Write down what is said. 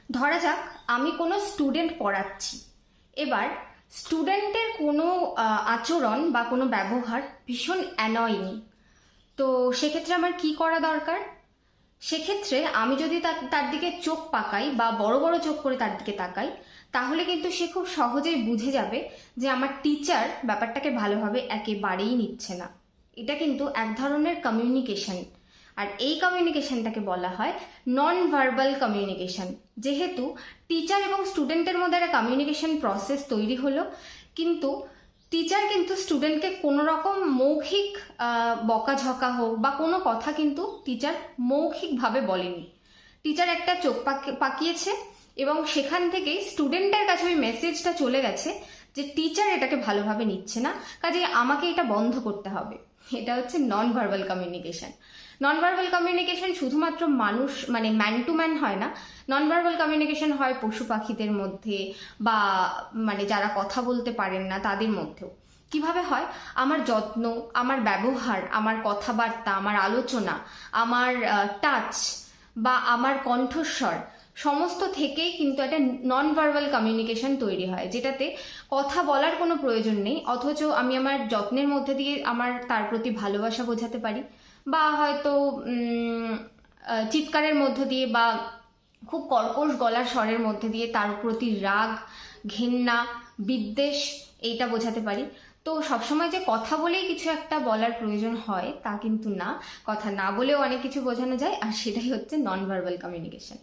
ধরা যাক আমি কোনো স্টুডেন্ট পড়াচ্ছি। এবার স্টুডেন্টের কোনো আচরণ বা কোনো ব্যবহার ভীষণ অ্যানয়িং। তো সেক্ষেত্রে আমার কি করা দরকার? সেক্ষেত্রে আমি যদি তার দিকে চোখ পাকাই বা বড় বড় চোখ করে তার দিকে তাকাই, তাহলে কিন্তু সে খুব সহজেই বুঝে যাবে যে আমার টিচার ব্যাপারটাকে ভালোভাবে একেবারেই নিচ্ছে না। এটা কিন্তু এক ধরনের কমিউনিকেশন, আর এই কমিউনিকেশনটাকে বলা হয় নন ভার্বাল কমিউনিকেশন। যেহেতু টিচার এবং স্টুডেন্টের মধ্যে একটা কমিউনিকেশন প্রসেস তৈরি হলো, কিন্তু টিচার কিন্তু স্টুডেন্টকে কোনো রকম মৌখিক বকাঝকা হোক বা কোনো কথা কিন্তু টিচার মৌখিকভাবে বলেনি। টিচার একটা চোখ পাকিয়েছে এবং সেখান থেকেই স্টুডেন্টের কাছে ওই মেসেজটা চলে গেছে যে টিচার এটাকে ভালোভাবে নিচ্ছে না, কাজে আমাকে এটা বন্ধ করতে হবে। এটা হচ্ছে non verbal communication. Non verbal communication শুধুমাত্র মানুষ মানে ম্যান টু ম্যান হয় না, নন ভার্বাল কমিউনিকেশন হয় পশু পাখিদের মধ্যে বা মানে যারা কথা বলতে পারেন না তাদের মধ্যেও। কিভাবে হয়? আমার যত্ন, আমার ব্যবহার, আমার কথাবার্তা, আমার আলোচনা, আমার টাচ বা আমার কণ্ঠস্বর সমস্ত থেকেই কিন্তু একটা নন ভার্বাল কমিউনিকেশন তৈরি হয়, যেটাতে কথা বলার কোনো প্রয়োজন নেই, অথচ আমি আমার যত্নের মধ্যে দিয়ে আমার তার প্রতি ভালোবাসা বোঝাতে পারি, বা হয়তো চিৎকারের মধ্য দিয়ে বা খুব কর্কশ গলার স্বরের মধ্যে দিয়ে তার প্রতি রাগ, ঘেন্না, বিদ্বেষ এইটা বোঝাতে পারি। তো সবসময় যে কথা বলেই কিছু একটা বলার প্রয়োজন হয় তা কিন্তু না, কথা না বলেও অনেক কিছু বোঝানো যায়, আর সেটাই হচ্ছে নন ভার্বাল কমিউনিকেশন।